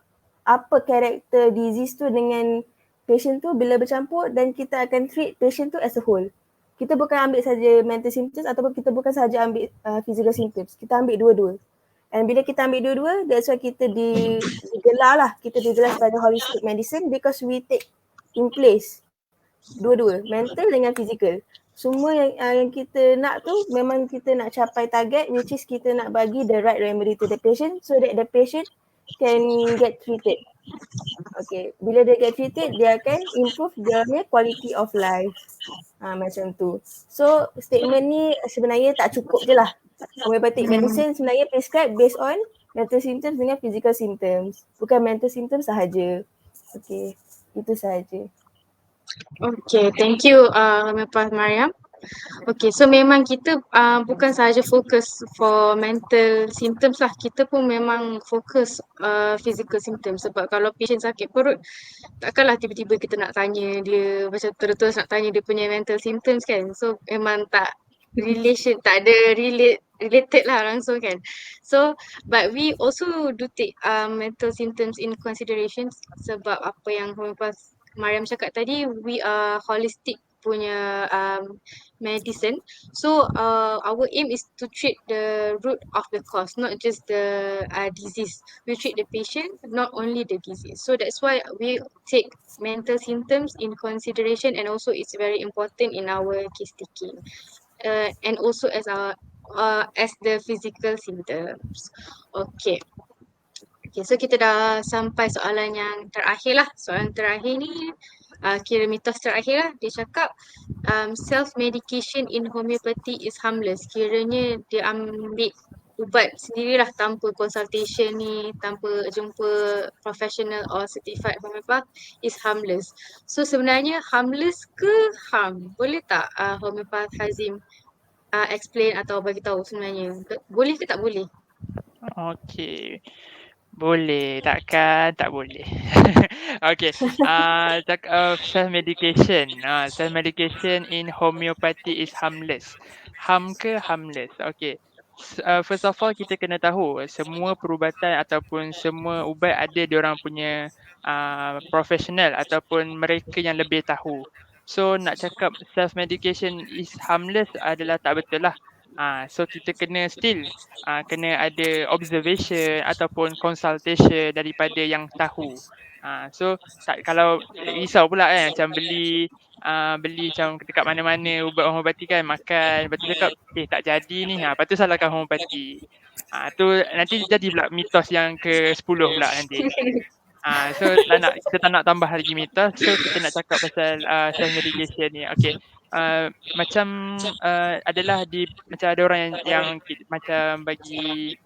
apa karakter disease tu dengan patient tu bila bercampur, dan kita akan treat patient tu as a whole. Kita bukan ambil saja mental symptoms ataupun kita bukan saja ambil physical symptoms. Kita ambil dua-dua. And bila kita ambil dua-dua, that's why kita digelar lah. Kita digelar sebagai holistic medicine because we take in place dua-dua, mental dengan physical. Semua yang kita nak tu memang kita nak capai target, which is kita nak bagi the right remedy to the patient so that the patient can get treated. Okay, bila dia get treated, dia akan improve dia punya quality of life. Macam tu. So statement ni sebenarnya tak cukup je lah. Homeopathic medicine sebenarnya prescribe based on mental symptoms dengan physical symptoms. Bukan mental symptoms sahaja. Okay, itu sahaja. Okay, thank you Homeopath Mariam. Okay, so memang kita bukan sahaja fokus for mental symptoms lah. Kita pun memang fokus physical symptoms. Sebab kalau patient sakit perut, takkanlah tiba-tiba kita nak tanya dia, macam terus nak tanya dia punya mental symptoms kan. So memang tak ada related lah langsung kan. So but we also do take mental symptoms in consideration sebab apa yang Homeopath Mariam cakap tadi, we are holistic punya medicine. So our aim is to treat the root of the cause, not just the disease. We treat the patient, not only the disease. So that's why we take mental symptoms in consideration, and also it's very important in our case taking. And also as the physical symptoms. Okay. Okay, so kita dah sampai soalan yang terakhir lah. Soalan terakhir ni kira mitos terakhir lah. Dia cakap self-medication in homeopathy is harmless. Kiranya dia ambil ubat sendirilah tanpa consultation ni, tanpa jumpa professional or certified homeopath is harmless. So sebenarnya harmless ke harm? Boleh tak Homeopath Hazim explain atau bagi tahu sebenarnya boleh ke tak boleh? Okay. Boleh, takkan tak boleh. Okay, self-medication. Self-medication in homeopathy is harmless. Harm ke harmless? Okay. First of all, kita kena tahu semua perubatan ataupun semua ubat ada diorang punya professional ataupun mereka yang lebih tahu. So nak cakap self-medication is harmless adalah tak betul lah. So kita kena still kena ada observation ataupun consultation daripada yang tahu. So kalau risau pula kan macam beli macam dekat mana-mana ubat homopati kan, makan, lepas tu cakap tak jadi ni, lepas tu salahkan homopati. Tu nanti jadi pula mitos yang ke-10 pula nanti. So kita tak nak tambah lagi mitos. So kita nak cakap pasal self medication ni. Okay. Macam adalah macam ada orang yang macam bagi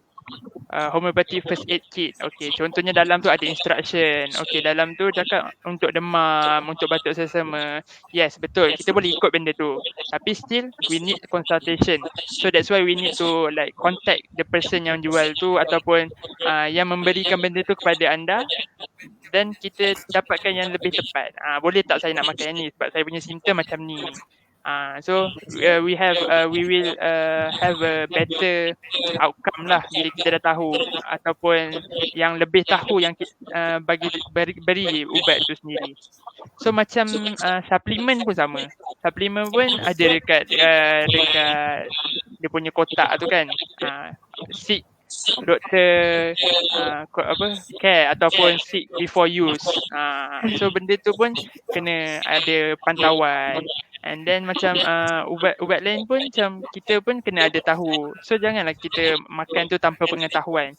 homeopathy first aid kit. Okay, contohnya dalam tu ada instruction. Okay, dalam tu cakap untuk demam, untuk batuk sesama. Yes, betul. Kita boleh ikut benda tu. Tapi still, we need consultation. So that's why we need to like contact the person yang jual tu ataupun yang memberikan benda tu kepada anda. Dan kita dapatkan yang lebih tepat. Boleh tak saya nak makan yang ni sebab saya punya simptom macam ni. So we will have a better outcome lah bila kita dah tahu ataupun yang lebih tahu yang kita beri ubat tu sendiri. So macam suplemen pun sama. Suplemen pun ada dekat dia punya kotak tu kan. Seek doktor care ataupun seek before use. So benda tu pun kena ada pantauan. And then macam ubat lain pun macam kita pun kena ada tahu. So janganlah kita makan tu tanpa pengetahuan.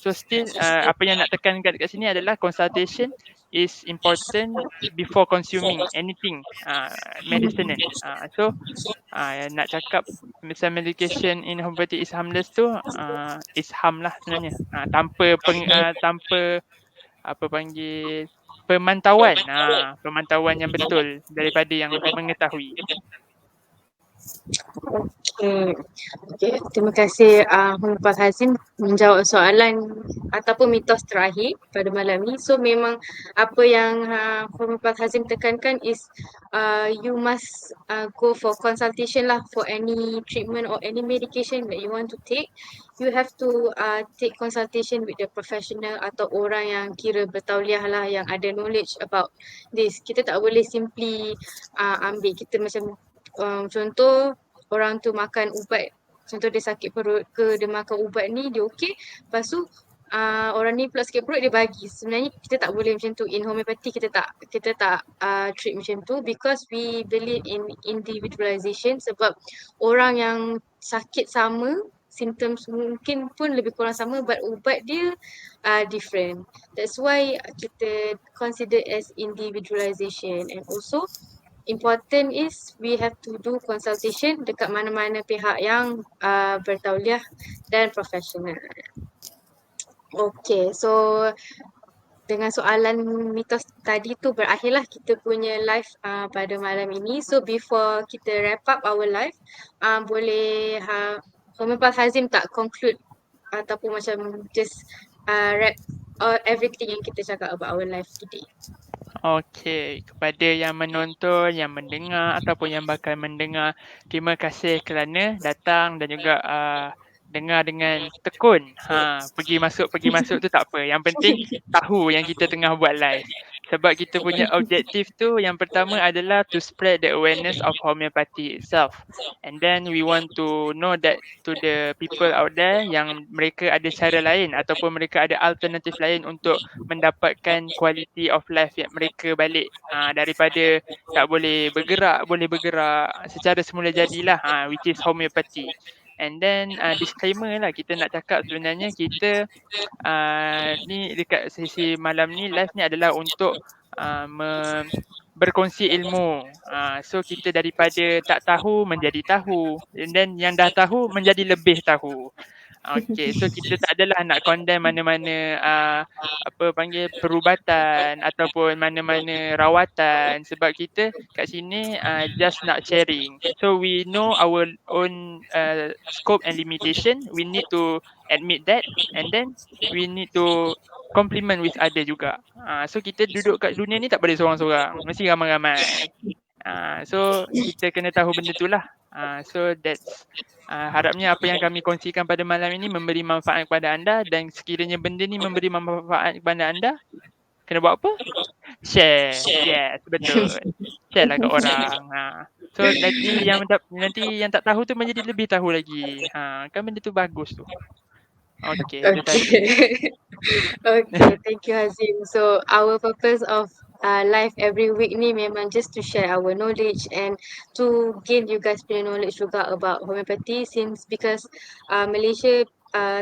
So still apa yang nak tekankan dekat sini adalah consultation is important before consuming anything medicine. So nak cakap misal medication in homeopathy is harmless tu is harm lah sebenarnya. Tanpa apa panggil pemantauan. Pemantauan yang betul daripada yang mengetahui. Okay, terima kasih Puan Hazim menjawab soalan ataupun mitos terakhir pada malam ni. So memang apa yang Puan Hazim tekankan is you must go for consultation lah for any treatment or any medication that you want to take. You have to take consultation with the professional atau orang yang kira bertauliah lah, yang ada knowledge about this. Kita tak boleh simply ambil kita macam contoh orang tu makan ubat, contoh dia sakit perut ke, dia makan ubat ni dia okey, lepas tu orang ni pula sakit perut dia bagi. Sebenarnya kita tak boleh macam tu. In homeopathy kita tak treat macam tu because we believe in individualization, sebab orang yang sakit sama, symptoms mungkin pun lebih kurang sama, but ubat dia different. That's why kita consider as individualization. And also important is we have to do consultation dekat mana-mana pihak yang bertauliah dan profesional. Okay, so dengan soalan mitos tadi tu berakhirlah kita punya live pada malam ini. So before kita wrap up our live, boleh Puan Hazim tak conclude ataupun macam just wrap everything yang kita cakap about our live today. Okay, kepada yang menonton, yang mendengar ataupun yang bakal mendengar, terima kasih kerana datang dan juga dengar dengan tekun. Pergi masuk tu tak apa. Yang penting tahu yang kita tengah buat live. Sebab kita punya objektif tu yang pertama adalah to spread the awareness of homeopathy itself. And then we want to know that to the people out there yang mereka ada cara lain ataupun mereka ada alternatif lain untuk mendapatkan quality of life yang mereka balik. Daripada tak boleh bergerak secara semula jadilah, which is homeopathy. And then disclaimer lah, kita nak cakap sebenarnya kita ni dekat sesi malam ni, live ni adalah untuk berkongsi ilmu. So kita daripada tak tahu menjadi tahu, and then yang dah tahu menjadi lebih tahu. Okay, so kita tak adalah nak condemn mana-mana perubatan ataupun mana-mana rawatan, sebab kita kat sini just nak sharing. So we know our own scope and limitation. We need to admit that, and then we need to compliment with other juga. So kita duduk kat dunia ni tak boleh seorang-seorang, mesti ramai-ramai. So kita kena tahu benda tu lah. So that's harapnya apa yang kami kongsikan pada malam ini memberi manfaat kepada anda, dan sekiranya benda ni memberi manfaat kepada anda, kena buat apa? Share. Yes, betul. Share lah kat orang. So nanti yang tak tahu tu menjadi lebih tahu lagi. Kan benda tu bagus tu. Okay. Okay, thank you Hazim. So our purpose of live every week ni memang just to share our knowledge and to gain you guys punya knowledge juga about homeopathy, since because Malaysia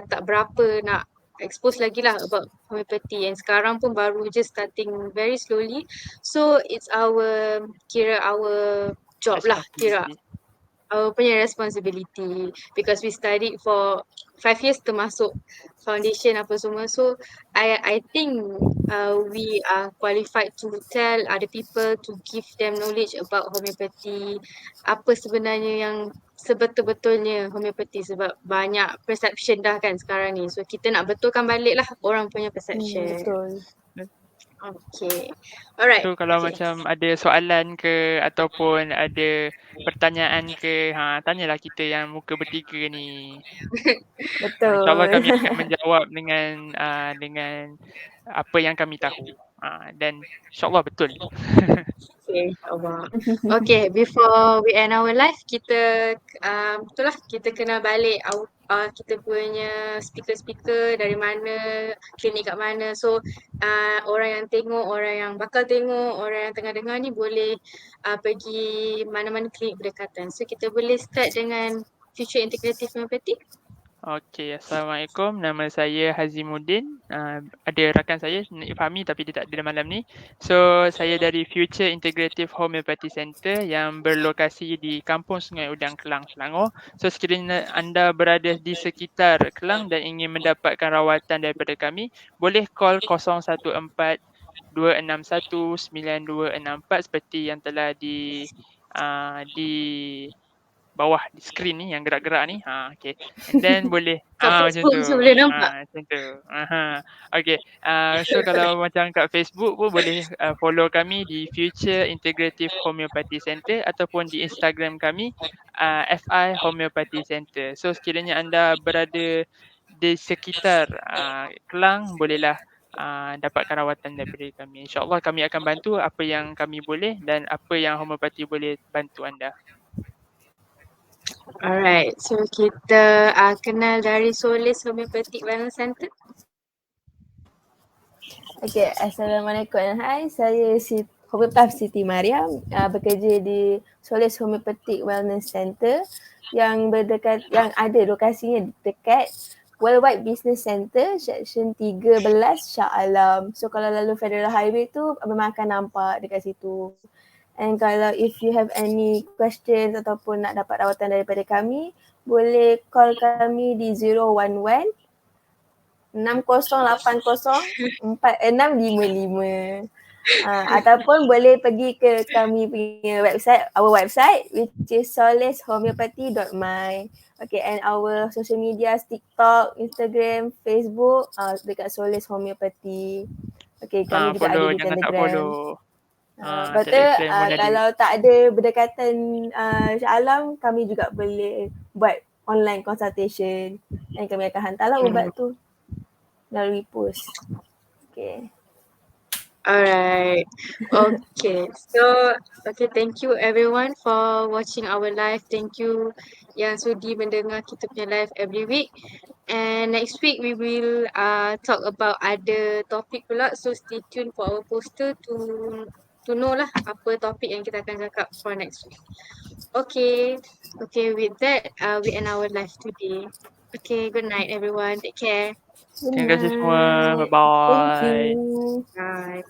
tak berapa nak expose lagi lah about homeopathy, and sekarang pun baru just starting very slowly. So it's our job lah, kira Responsibility. our punya responsibility, because we studied for 5 years termasuk foundation apa semua. So I think we are qualified to tell other people, to give them knowledge about homeopathy, apa sebenarnya yang sebetul-betulnya homeopathy, sebab banyak perception dah kan sekarang ni. So kita nak betulkan balik lah orang punya perception. Betul. Okay. Alright. So kalau Okay. macam ada soalan ke ataupun ada pertanyaan ke, tanyalah kita yang muka bertiga ni. Betul. InsyaAllah kami akan menjawab dengan apa yang kami tahu. Dan insyaAllah betul. Okay, Allah. Okay, before we end our live, kita betul lah, kita kena balik kita punya speaker-speaker dari mana, klinik kat mana. So orang yang tengok, orang yang bakal tengok, orang yang tengah dengar ni boleh pergi mana-mana klinik berdekatan. So kita boleh start dengan Future Integrative Homeopathy. Okey, Assalamualaikum. Nama saya Hazimuddin. Ada rakan saya, Nik Fahmi, tapi dia tak ada malam ni. So, saya dari Future Integrative Homeopathy Center yang berlokasi di Kampung Sungai Udang, Kelang, Selangor. So, sekiranya anda berada di sekitar Kelang dan ingin mendapatkan rawatan daripada kami, boleh call 014 261 9264 seperti yang telah di bawah di skrin ni yang gerak-gerak ni. Okay. And then boleh Kat macam Facebook tu. so boleh nampak. Macam tu. Okay. So kalau macam kat Facebook pun boleh follow kami di Future Integrative Homeopathy Center ataupun di Instagram kami FI Homeopathy Center. So sekiranya anda berada di sekitar Kelang, bolehlah dapatkan rawatan daripada kami. InsyaAllah kami akan bantu apa yang kami boleh dan apa yang homeopati boleh bantu anda. Alright, so kita kenal dari Solis Homeopathic Wellness Center. Okay, Assalamualaikum and hi. Saya Homeopath Siti Mariam, bekerja di Solis Homeopathic Wellness Center yang ada lokasinya dekat Worldwide Business Center, Section 13 Shah Alam. So kalau lalu Federal Highway tu memang akan nampak dekat situ. And kalau if you have any questions ataupun nak dapat rawatan daripada kami, boleh call kami di 011 6080 4655. Ataupun boleh pergi ke kami punya website, our website which is solishomeopathy.my. Okay, and our social media TikTok, Instagram, Facebook dekat Solis Homeopathy. Okay, kami juga ada di Jangan Telegram. tak follow. Betul, kalau tak ada berdekatan Shah Alam, kami juga boleh buat online consultation dan kami akan hantarlah ubat tu melalui post. Okay. Alright. Okay. So, thank you everyone for watching our live. Thank you yang sudi mendengar kita punya live every week. And next week we will talk about other topic pula. So stay tuned for our poster to know lah apa topik yang kita akan cakap for next week. Okay. With that, we end our live today. Okay, good night everyone. Take care. Terima kasih semua. Bye-bye. Thank you. Bye.